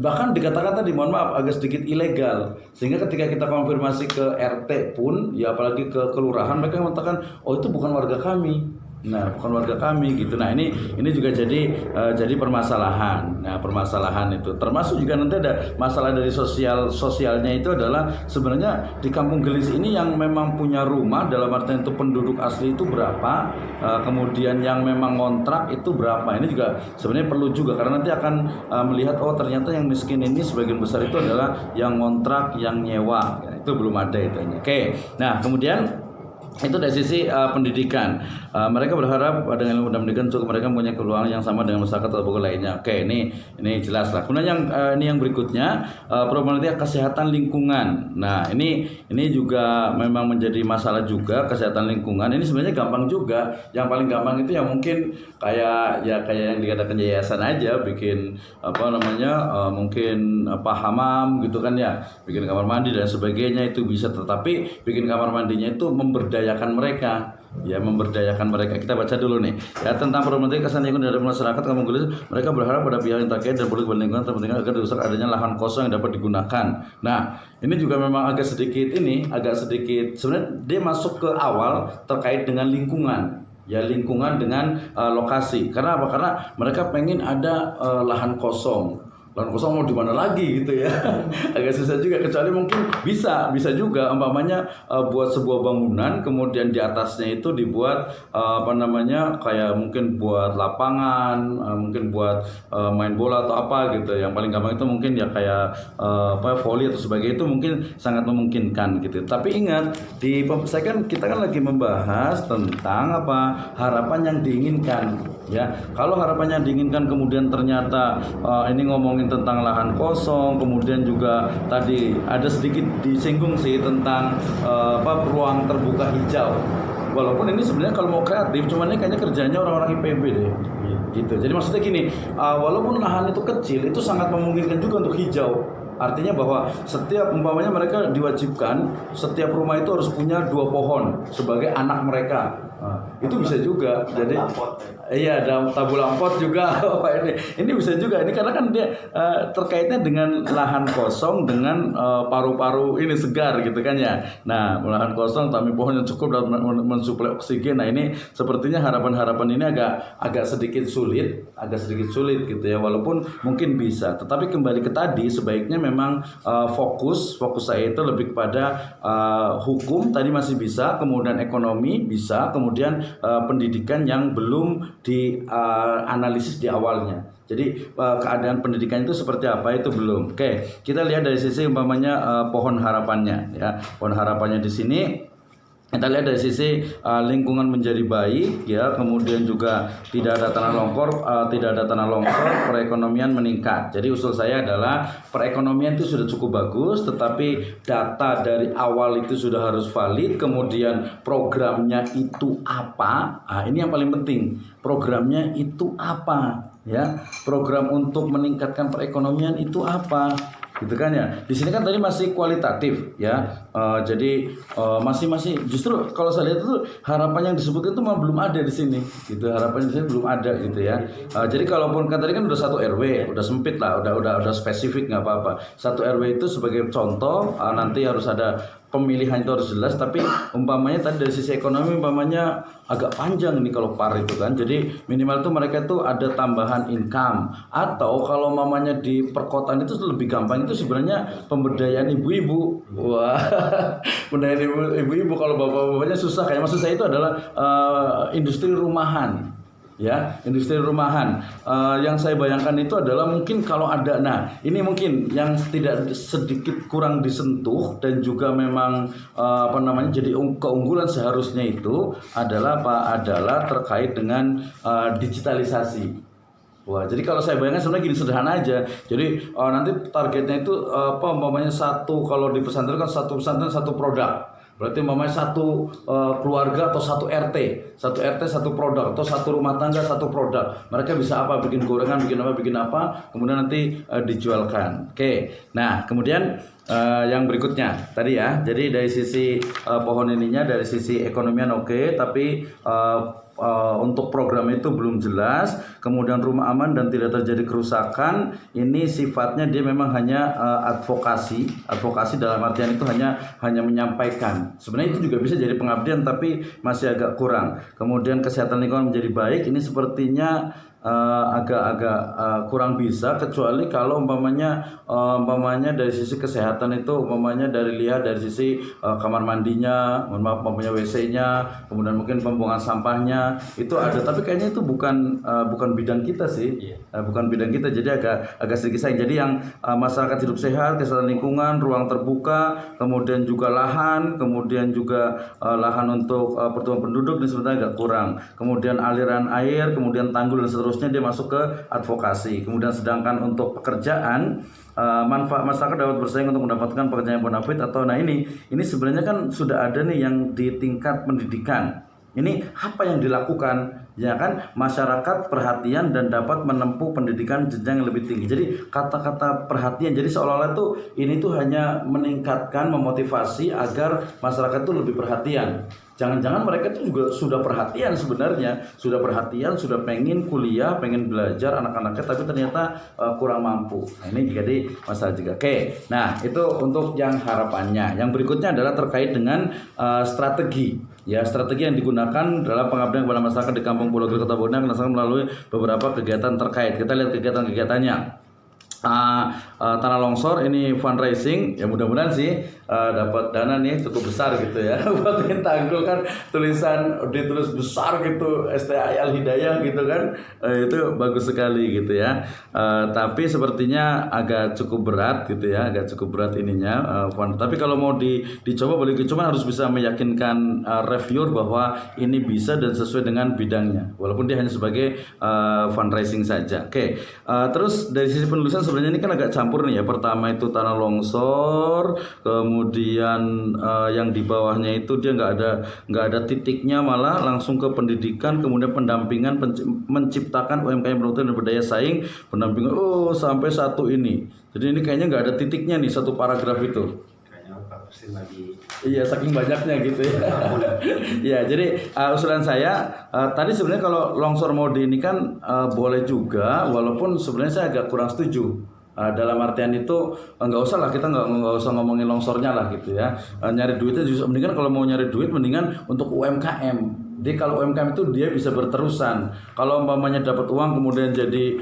Bahkan dikatakan tadi mohon maaf agak sedikit ilegal. Sehingga ketika kita konfirmasi ke RT pun ya apalagi ke kelurahan mereka mengatakan oh itu bukan warga kami. Nah, bukan warga kami gitu. Nah, ini juga jadi permasalahan. Nah, permasalahan itu termasuk juga nanti ada masalah dari sosialnya itu adalah sebenarnya di Kampung Gelis ini yang memang punya rumah dalam artian itu penduduk asli itu berapa, kemudian yang memang kontrak itu berapa. Ini juga sebenarnya perlu juga karena nanti akan melihat oh ternyata yang miskin ini sebagian besar itu adalah yang kontrak, yang nyewa. Ya, itu belum ada itu. Oke. Nah, kemudian itu dari sisi pendidikan. Mereka berharap dengan ilmu pendidikan untuk mereka punya peluang yang sama dengan masyarakat atau bukan lainnya. Oke, ini jelas lah. Kemudian ini yang berikutnya problematika kesehatan lingkungan. Nah, ini juga memang menjadi masalah juga kesehatan lingkungan. Ini sebenarnya gampang juga. Yang paling gampang itu yang mungkin kayak yang dikatakan yayasan aja bikin mungkin hamam gitu kan ya, bikin kamar mandi dan sebagainya itu bisa, tetapi bikin kamar mandinya itu memberdayakan mereka. Ya, memberdayakan mereka. Kita baca dulu nih ya tentang problematika kesehatan lingkungan dari masyarakat Kampung Gelis. Mereka berharap pada pihak yang terkait dan politik lingkungan terpenting agar diusahakan adanya lahan kosong yang dapat digunakan. Nah, ini juga memang agak sedikit sebenarnya dia masuk ke awal terkait dengan lingkungan. Ya, lingkungan dengan lokasi. Karena apa? Karena mereka pengen ada lahan kosong. Lahan kosong mau di mana lagi gitu ya. Agak susah juga, kecuali mungkin bisa juga umpamanya buat sebuah bangunan kemudian di atasnya itu dibuat kayak mungkin buat lapangan, mungkin buat main bola atau apa gitu. Yang paling gampang itu mungkin ya kayak volley atau sebagainya, itu mungkin sangat memungkinkan gitu. Tapi ingat kita kan lagi membahas tentang harapan yang diinginkan ya. Kalau harapan yang diinginkan kemudian ternyata ini ngomongin tentang lahan kosong, kemudian juga tadi ada sedikit disinggung sih tentang ruang terbuka hijau. Walaupun ini sebenarnya kalau mau kreatif, cuman ini kayaknya kerjanya orang-orang IPB deh. Gitu. Jadi maksudnya gini, walaupun lahan itu kecil, itu sangat memungkinkan juga untuk hijau. Artinya bahwa setiap umpamanya mereka diwajibkan setiap rumah itu harus punya 2 pohon sebagai anak mereka. Itu bisa juga. Jadi iya, ada tabul lampot juga. ini bisa juga. Ini karena kan dia terkaitnya dengan lahan kosong dengan paru-paru ini segar gitu kan ya. Nah, lahan kosong tapi pohon yang cukup dapat mensuplai oksigen. Nah, ini sepertinya harapan-harapan ini agak sedikit sulit gitu ya, walaupun mungkin bisa. Tetapi kembali ke tadi, sebaiknya memang fokus saya itu lebih kepada hukum tadi masih bisa, kemudian ekonomi bisa, kemudian pendidikan yang belum dianalisis di awalnya. Jadi keadaan pendidikan itu seperti apa itu belum. Oke, kita lihat dari sisi umpamanya pohon harapannya ya. Pohon harapannya di sini kita lihat dari sisi lingkungan menjadi baik ya, kemudian juga tidak ada tanah longsor, perekonomian meningkat. Jadi usul saya adalah perekonomian itu sudah cukup bagus, tetapi data dari awal itu sudah harus valid, kemudian programnya itu apa? Ini yang paling penting. Programnya itu apa? Ya, program untuk meningkatkan perekonomian itu apa? Gitu kan ya. Di sini kan tadi masih kualitatif ya. Jadi masih justru kalau saya lihat itu harapan yang disebut itu belum ada di sini. Gitu, harapan di sini belum ada gitu ya. Jadi kalaupun kan tadi kan udah 1 RW, udah sempit lah, udah spesifik nggak apa-apa. 1 RW itu sebagai contoh nanti harus ada pemilihan itu harus jelas, tapi umpamanya tadi dari sisi ekonomi umpamanya agak panjang nih kalau par itu kan. Jadi minimal tuh mereka tuh ada tambahan income, atau kalau umpamanya di perkotaan itu lebih gampang itu sebenarnya pemberdayaan ibu-ibu. Wah, pemberdayaan ibu-ibu kalau bapak-bapaknya susah. Kayak maksud saya itu adalah industri rumahan. Ya, industri rumahan. Yang saya bayangkan itu adalah mungkin kalau ada, nah ini mungkin yang tidak sedikit kurang disentuh dan juga memang jadi keunggulan seharusnya itu adalah adalah terkait dengan digitalisasi. Wah, jadi kalau saya bayangkan sebenarnya gini sederhana aja. Jadi nanti targetnya itu umpamanya kalau di pesantren kan satu pesantren 1 produk. Berarti umpamanya satu keluarga atau satu RT, satu produk atau satu rumah tangga satu produk. Mereka bisa apa? Bikin gorengan, bikin apa, kemudian nanti dijualkan. Oke. Nah, kemudian yang berikutnya tadi ya. Jadi dari sisi pohon ininya, dari sisi ekonomian oke, tapi untuk program itu belum jelas. Kemudian rumah aman dan tidak terjadi kerusakan, ini sifatnya dia memang hanya advokasi dalam artian itu hanya menyampaikan. Sebenarnya itu juga bisa jadi pengabdian tapi masih agak kurang. Kemudian kesehatan lingkungan menjadi baik, ini sepertinya agak-agak kurang bisa, kecuali kalau umpamanya dari sisi kesehatan itu umpamanya dari sisi kamar mandinya, umpamanya WC-nya, kemudian mungkin pembuangan sampahnya itu ada, tapi kayaknya itu bukan bidang kita sih. Bukan bidang kita, jadi agak sedikit sayang. Jadi yang masyarakat hidup sehat, kesehatan lingkungan, ruang terbuka, kemudian juga lahan, kemudian juga lahan untuk pertumbuhan penduduk ini sebenarnya agak kurang. Kemudian aliran air, kemudian tanggul dan seterusnya dia masuk ke advokasi. Kemudian sedangkan untuk pekerjaan, manfaat masyarakat dapat bersaing untuk mendapatkan pekerjaan yang bonafit atau ini sebenarnya kan sudah ada nih yang di tingkat pendidikan. Ini apa yang dilakukan? Ya kan, masyarakat perhatian dan dapat menempuh pendidikan jenjang yang lebih tinggi. Jadi kata-kata perhatian, jadi seolah-olah tuh ini tuh hanya meningkatkan, memotivasi agar masyarakat tuh lebih perhatian. Jangan-jangan mereka itu juga sudah perhatian sebenarnya, sudah pengen kuliah, pengen belajar anak-anaknya, tapi ternyata kurang mampu. Nah, ini jadi masalah juga. Oke, nah itu untuk yang harapannya. Yang berikutnya adalah terkait dengan strategi. Ya, strategi yang digunakan dalam pengabdian kepada masyarakat di Kampung Pulau Gede Kota Bogor melalui beberapa kegiatan terkait. Kita lihat kegiatan-kegiatannya. Tanah longsor ini fundraising, ya mudah-mudahan sih dapat dana nih cukup besar gitu ya. Buat tanggul kan ditulis besar gitu, STAI Al Hidayah gitu kan, itu bagus sekali gitu ya. Tapi sepertinya agak cukup berat gitu ya, ininya. Tapi kalau mau dicoba boleh, cuma harus bisa meyakinkan reviewer bahwa ini bisa dan sesuai dengan bidangnya, walaupun dia hanya sebagai fundraising saja. Oke. Terus dari sisi penulisan sebenarnya ini kan agak campur nih ya. Pertama itu tanah longsor, kemudian yang di bawahnya itu dia nggak ada titiknya, malah langsung ke pendidikan, kemudian pendampingan menciptakan UMKM bermutu dan berdaya saing, pendampingan sampai satu ini. Jadi ini kayaknya nggak ada titiknya nih satu paragraf itu. Iya, saking banyaknya gitu ya. Ya, jadi usulan saya tadi sebenarnya kalau longsor mode ini kan boleh juga, walaupun sebenarnya saya agak kurang setuju. Dalam artian itu nggak usah lah, kita nggak usah ngomongin longsornya lah gitu ya. Nyari duitnya justru mendingan, kalau mau nyari duit mendingan untuk UMKM. Jadi kalau UMKM itu dia bisa berterusan. Kalau umpamanya dapat uang kemudian jadi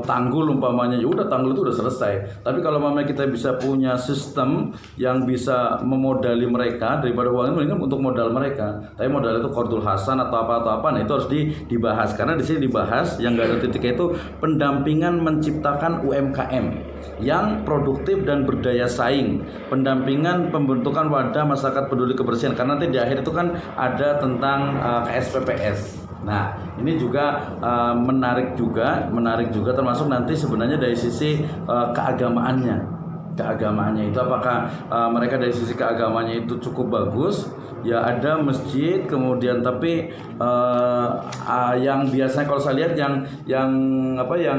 tanggul umpamanya, ya udah tanggul itu udah selesai. Tapi kalau umpamanya kita bisa punya sistem yang bisa memodali mereka, daripada uang itu mendingan untuk modal mereka. Tapi modal itu Qardul Hasan atau apa, nah itu harus dibahas, karena di sini dibahas yang nggak ada titiknya itu pendampingan menciptakan UMKM yang produktif dan berdaya saing, pendampingan pembentukan wadah masyarakat peduli kebersihan, karena nanti di akhir itu kan ada tentang KSPPS. Nah, ini juga menarik juga termasuk nanti sebenarnya dari sisi keagamaannya itu apakah mereka dari sisi keagamaannya itu cukup bagus. Ya ada masjid, kemudian tapi yang biasanya kalau saya lihat yang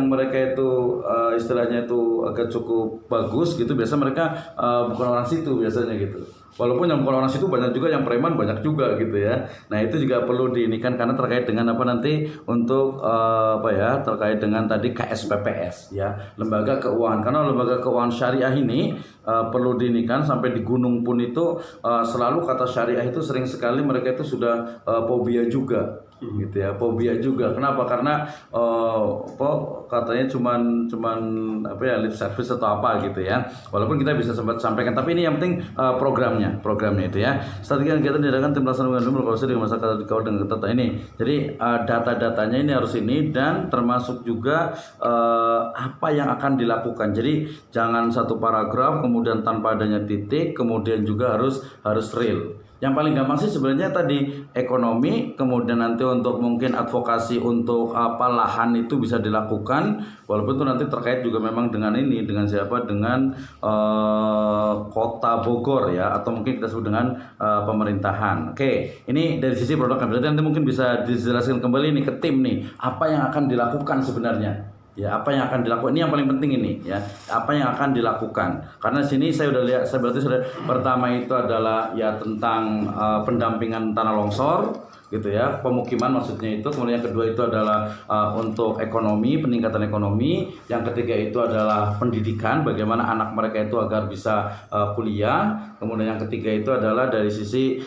mereka itu istilahnya itu agak cukup bagus gitu, biasa mereka bukan orang situ biasanya gitu. Walaupun yang bukan orang situ banyak juga, yang preman banyak juga gitu ya. Nah itu juga perlu diinikan karena terkait dengan nanti untuk terkait dengan tadi KSPPS ya, lembaga keuangan. Karena lembaga keuangan syariah ini perlu diinikan, sampai di gunung pun itu selalu kata syariah itu sering sekali mereka itu sudah fobia juga. Gitu ya, fobia juga. Kenapa? Karena katanya cuman lip service atau apa gitu ya. Walaupun kita bisa sempat sampaikan, tapi ini yang penting programnya itu ya. Strategi kegiatan diadakan tim pelaksana berkolaborasi dengan masyarakat dikawal dengan ketat ini. Jadi data-datanya ini harus ini, dan termasuk juga apa yang akan dilakukan. Jadi jangan satu paragraf kemudian tanpa adanya titik, kemudian juga harus real. Yang paling gampang sih sebenarnya tadi ekonomi, kemudian nanti untuk mungkin advokasi untuk apa lahan itu bisa dilakukan, walaupun itu nanti terkait juga memang dengan ini, dengan siapa, dengan Kota Bogor ya, atau mungkin kita sebut dengan pemerintahan. Oke, ini dari sisi produk. Berarti nanti mungkin bisa dijelaskan kembali nih ke tim nih, apa yang akan dilakukan sebenarnya. Ya, apa yang akan dilakukan ini yang paling penting ini ya. Apa yang akan dilakukan? Karena sini saya udah lihat, saya berarti sudah pertama itu adalah ya tentang pendampingan tanah longsor gitu ya, pemukiman maksudnya itu. Kemudian yang kedua itu adalah untuk ekonomi, peningkatan ekonomi. Yang ketiga itu adalah pendidikan, bagaimana anak mereka itu agar bisa kuliah. Kemudian yang ketiga itu adalah dari sisi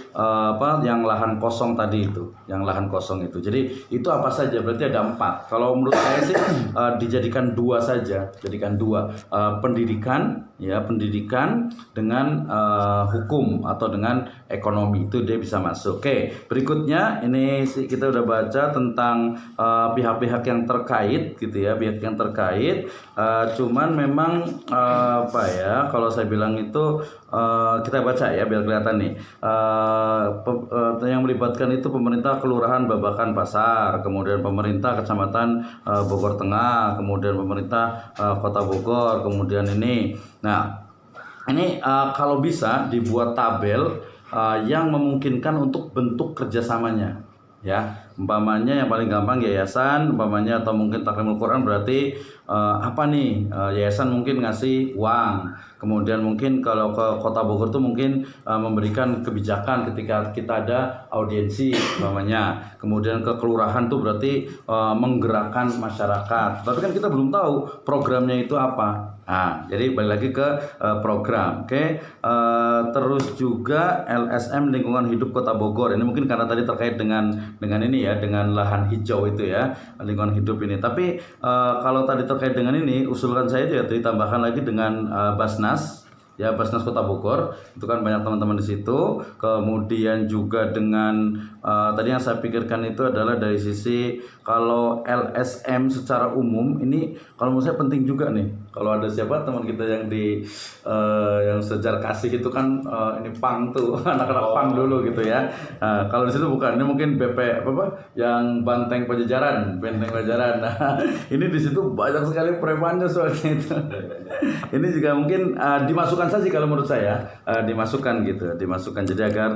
yang lahan kosong tadi itu, yang lahan kosong itu. Jadi itu apa saja? Berarti ada 4. Kalau menurut saya sih dijadikan 2 saja, jadikan 2. Pendidikan ya, pendidikan dengan hukum atau dengan ekonomi, itu dia bisa masuk. Oke, berikutnya ini kita udah baca tentang pihak-pihak yang terkait gitu ya, pihak yang terkait. Cuman memang apa ya, kalau saya bilang itu kita baca ya biar kelihatan nih. Yang melibatkan itu pemerintah kelurahan Babakan Pasar, kemudian pemerintah kecamatan Bogor Tengah, kemudian pemerintah Kota Bogor, kemudian ini. Nah, ini kalau bisa dibuat tabel yang memungkinkan untuk bentuk kerjasamanya ya. Umpamanya yang paling gampang yayasan umpamanya, atau mungkin Taklimul Quran, berarti apa nih, yayasan mungkin ngasih uang, kemudian mungkin kalau ke Kota Bogor tuh mungkin memberikan kebijakan ketika kita ada audiensi umpamanya, kemudian ke kelurahan tuh berarti menggerakkan masyarakat, tapi kan kita belum tahu programnya itu apa. Nah, jadi balik lagi ke program. Oke. Terus juga LSM lingkungan hidup Kota Bogor. Ini mungkin karena tadi terkait dengan ini ya, dengan lahan hijau itu ya, lingkungan hidup ini. Tapi kalau tadi terkait dengan ini, usulan saya itu ya ditambahkan lagi dengan Basnas. Ya, Basnas Kota Bogor, itu kan banyak teman-teman di situ. Kemudian juga dengan tadi yang saya pikirkan itu adalah dari sisi kalau LSM secara umum ini, kalau menurut saya penting juga nih. Kalau ada siapa teman kita yang di yang sejarah kasih itu kan ini pang tuh, anak-anak pang dulu gitu ya. Kalau di situ bukan, ini mungkin BP yang Benteng Pajajaran. Nah, ini di situ banyak sekali premannya soalnya itu. Ini juga mungkin dimasukkan saja kalau menurut saya, dimasukkan jadi agar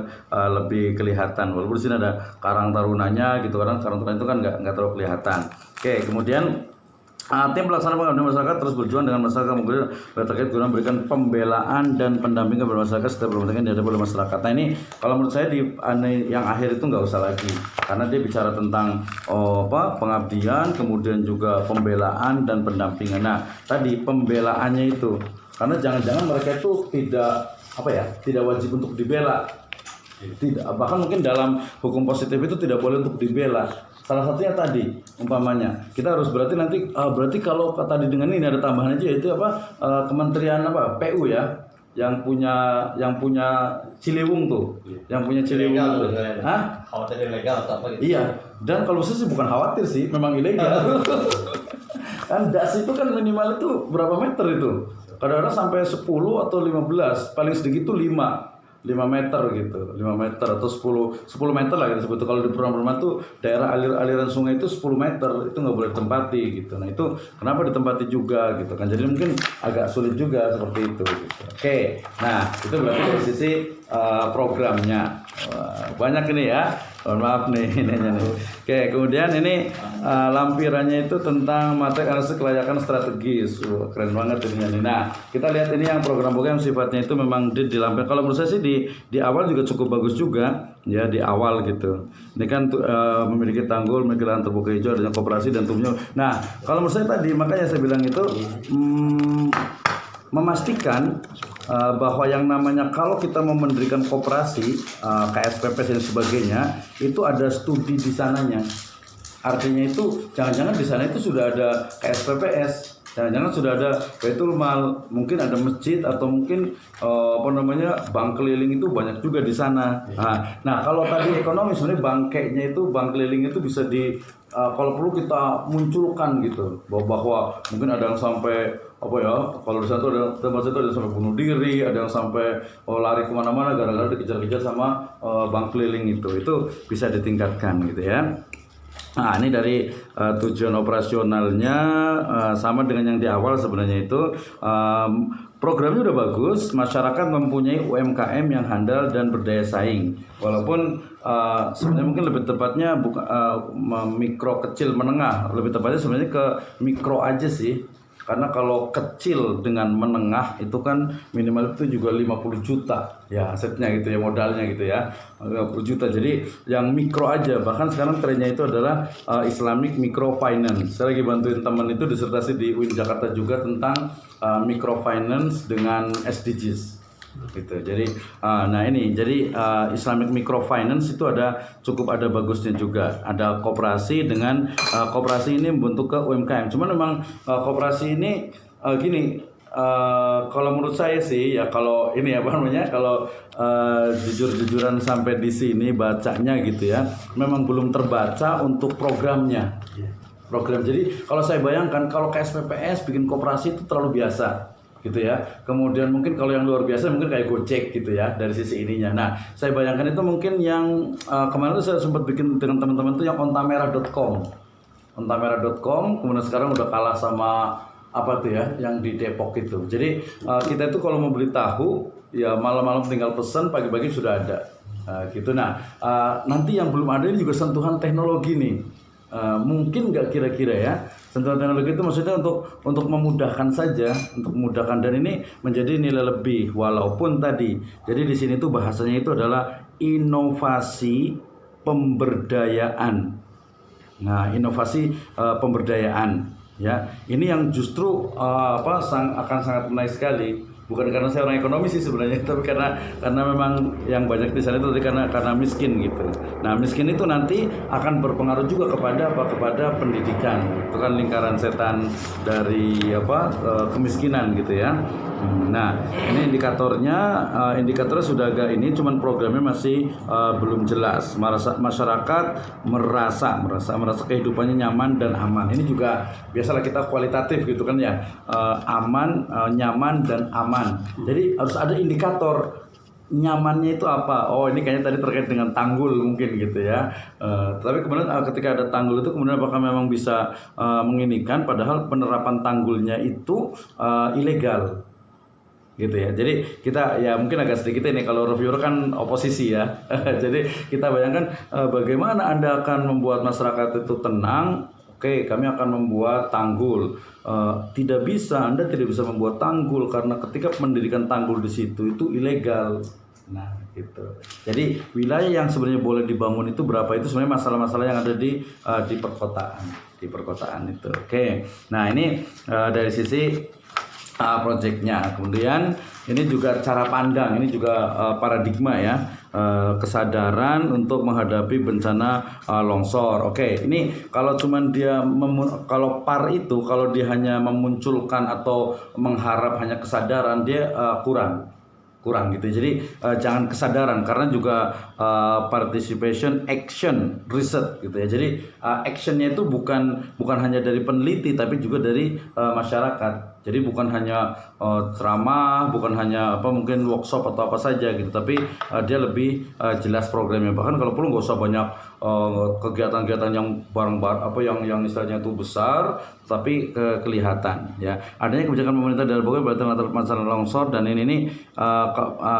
lebih kelihatan. Walaupun di sini ada Karang Tarunanya gitu, karena Karang Taruna itu kan nggak terlalu kelihatan. Oke, kemudian tim pelaksana pengabdian masyarakat terus berjuang dengan masyarakat kemudian terkait guna memberikan pembelaan dan pendampingan kepada masyarakat setiap permasalahan yang dihadapi oleh masyarakat. Nah, ini kalau menurut saya di yang akhir itu nggak usah lagi, karena dia bicara tentang pengabdian, kemudian juga pembelaan dan pendampingan. Nah, tadi pembelaannya itu, karena jangan-jangan mereka itu tidak wajib untuk dibela. Tidak, bahkan mungkin dalam hukum positif itu tidak boleh untuk dibela. Salah satunya tadi umpamanya kita harus berarti nanti berarti kalau tadi dengan ini ada tambahan aja, yaitu Kementerian PU ya, yang punya Ciliwung tuh, yang punya Ciliwung itu. Khawatir ilegal atau apa gitu? Iya, dan kalau saya sih bukan khawatir sih, memang ilegal. Kan das itu kan minimal itu berapa meter itu? Kadang-kadang sampai 10 atau 15, paling sedikit tuh 5 meter gitu, 5 meter atau 10 meter lah kita sebut. Kalau di perumahan-perumahan tuh daerah aliran sungai itu 10 meter itu nggak boleh ditempati gitu. Nah, itu kenapa ditempati juga gitu kan, jadi mungkin agak sulit juga seperti itu gitu. Oke, nah itu berarti dari sisi programnya. Banyak ini ya, mohon maaf nih ininya nih. Oke, kemudian ini lampirannya itu tentang materi analisis kelayakan strategis. Keren banget ininya nih. Nah, kita lihat ini yang program-program sifatnya itu memang dilampirkan. Kalau menurut saya sih di awal juga cukup bagus juga ya, di awal gitu. Ini kan memiliki tanggul, memiliki lahan terbuka hijau, adanya koperasi dan tumbuhnya. Nah, kalau menurut saya tadi makanya saya bilang itu memastikan bahwa yang namanya kalau kita mau mendirikan koperasi, KSPP dan sebagainya, itu ada studi di sananya. Artinya itu jangan-jangan di sana itu sudah ada KSPPS. Jangan-jangan sudah ada Baitul Mal, mungkin ada masjid atau mungkin bank keliling itu banyak juga di sana. Nah, kalau tadi ekonomi sebenarnya bangkainya itu bank keliling itu bisa kalau perlu kita munculkan gitu bahwa mungkin ada yang sampai kalau di sana tuh ada tempat itu ada yang sampai bunuh diri, ada yang sampai lari kemana-mana gara-gara dikejar-kejar sama bank keliling itu bisa ditingkatkan gitu ya. Nah, ini dari tujuan operasionalnya sama dengan yang di awal sebenarnya itu programnya udah bagus, masyarakat mempunyai UMKM yang handal dan berdaya saing. Walaupun sebenarnya mungkin lebih tepatnya bukan mikro, kecil, menengah, lebih tepatnya sebenarnya ke mikro aja sih. Karena kalau kecil dengan menengah itu kan minimal itu juga 50 juta ya asetnya gitu ya, modalnya gitu ya, 50 juta. Jadi yang mikro aja, bahkan sekarang trennya itu adalah Islamic Microfinance. Saya lagi bantuin teman itu disertasi di UIN Jakarta juga tentang microfinance dengan SDGs gitu. Jadi Islamic Microfinance itu cukup ada bagusnya juga. Ada koperasi dengan koperasi ini membentuk ke UMKM. Cuman memang koperasi ini kalau menurut saya sih ya, kalau ini kalau jujur-jujuran sampai di sini bacanya gitu ya, memang belum terbaca untuk programnya. Jadi kalau saya bayangkan kalau ke SPPS bikin koperasi itu terlalu biasa gitu ya. Kemudian mungkin kalau yang luar biasa mungkin kayak Gojek gitu ya dari sisi ininya. Nah, saya bayangkan itu mungkin yang kemarin itu saya sempat bikin dengan teman-teman itu yang ontamerah.com. Ontamerah.com kemudian sekarang udah kalah sama yang di Depok itu. Jadi kita itu kalau mau beli tahu ya malam-malam tinggal pesan, pagi-pagi sudah ada. Gitu. Nah, nanti yang belum ada ini juga sentuhan teknologi nih. Mungkin nggak kira-kira ya, sentuhan teknologi itu maksudnya untuk memudahkan saja, untuk memudahkan, dan ini menjadi nilai lebih. Walaupun tadi jadi di sini tuh bahasanya itu adalah inovasi pemberdayaan. Nah, inovasi pemberdayaan ya, ini yang justru akan sangat menarik sekali. Bukan karena saya orang ekonomi sih sebenarnya, tapi karena memang yang banyak di sana itu karena miskin gitu. Nah, miskin itu nanti akan berpengaruh juga kepada pendidikan. Itu kan lingkaran setan dari kemiskinan gitu ya. Nah, ini indikatornya sudah agak ini, cuman programnya masih belum jelas. Masyarakat merasa kehidupannya nyaman dan aman. Ini juga biasalah kita kualitatif gitu kan ya, aman, nyaman dan aman. Jadi harus ada indikator nyamannya itu apa. Oh, ini kayaknya tadi terkait dengan tanggul mungkin gitu ya. Tapi kemudian ketika ada tanggul itu kemudian apakah memang bisa menginikan, padahal penerapan tanggulnya itu ilegal gitu ya. Jadi kita ya mungkin agak sedikit ini, kalau reviewer kan oposisi ya. Jadi kita bayangkan bagaimana Anda akan membuat masyarakat itu tenang. Oke, kami akan membuat tanggul. Tidak bisa, Anda tidak bisa membuat tanggul karena ketika mendirikan tanggul di situ itu ilegal. Nah, gitu. Jadi wilayah yang sebenarnya boleh dibangun itu berapa, itu sebenarnya masalah-masalah yang ada di perkotaan itu. Oke. Nah, ini dari sisi proyeknya. Kemudian ini juga cara pandang, ini juga paradigma ya, kesadaran untuk menghadapi bencana longsor. Oke, ini kalau cuman kalau PAR itu kalau dia hanya memunculkan atau mengharap hanya kesadaran, dia kurang gitu. Jadi jangan kesadaran, karena juga participation, action, research gitu ya. Jadi actionnya itu bukan hanya dari peneliti tapi juga dari masyarakat. Jadi bukan hanya ceramah, bukan hanya mungkin workshop atau apa saja gitu, tapi dia lebih jelas programnya. Bahkan kalau perlu nggak usah banyak kegiatan-kegiatan yang bareng-bareng yang istilahnya itu besar, tapi kelihatan ya. Adanya kebijakan pemerintah dalam berbagai masalah longsor, dan ini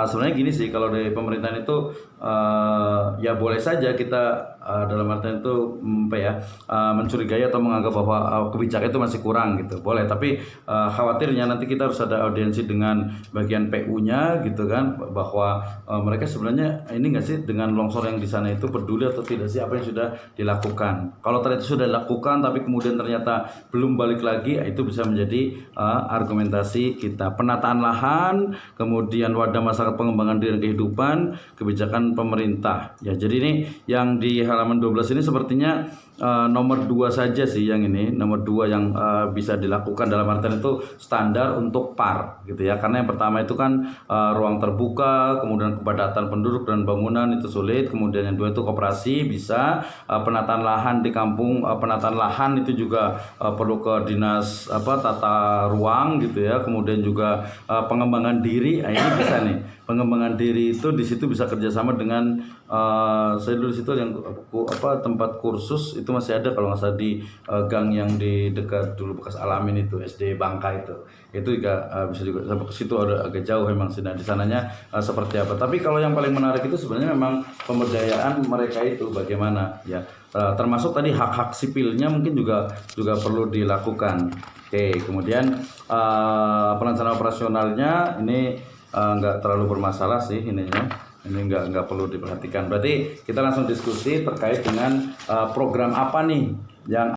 sebenarnya gini sih, kalau dari pemerintahan itu ya boleh saja kita dalam artian itu mencurigai atau menganggap bahwa kebijakan itu masih kurang gitu, boleh. Tapi khawatirnya nanti kita harus ada audiensi dengan bagian PU-nya gitu kan, bahwa mereka sebenarnya ini nggak sih dengan longsor yang di sana itu, peduli atau tidak sih apa yang sudah dilakukan. Kalau ternyata sudah dilakukan tapi kemudian ternyata belum balik lagi, itu bisa menjadi argumentasi kita. Penataan lahan, kemudian wadah masyarakat, pengembangan diri dan kehidupan, kebijakan pemerintah ya. Jadi ini yang di halaman 12 ini sepertinya nomor 2 saja sih yang ini, nomor 2 yang bisa dilakukan dalam artian itu standar untuk PAR gitu ya. Karena yang pertama itu kan ruang terbuka, kemudian kepadatan penduduk dan bangunan itu sulit, kemudian yang 2 itu koperasi bisa, penataan lahan di kampung, penataan lahan itu juga perlu ke dinas tata ruang gitu ya. Kemudian juga pengembangan diri, ini bisa nih. Pengembangan diri itu di situ bisa kerjasama dengan saya dulu situ yang tempat kursus itu masih ada kalau nggak salah di gang yang di dekat dulu bekas Alamin itu SD Bangka itu juga bisa juga sampai ke situ, ada agak jauh memang sih. Nah di sananya seperti apa, tapi kalau yang paling menarik itu sebenarnya memang pemberdayaan mereka itu bagaimana ya, termasuk tadi hak-hak sipilnya mungkin juga perlu dilakukan. Oke, kemudian perencanaan operasionalnya ini nggak terlalu bermasalah sih ininya, ini nggak perlu diperhatikan. Berarti kita langsung diskusi terkait dengan program apa nih yang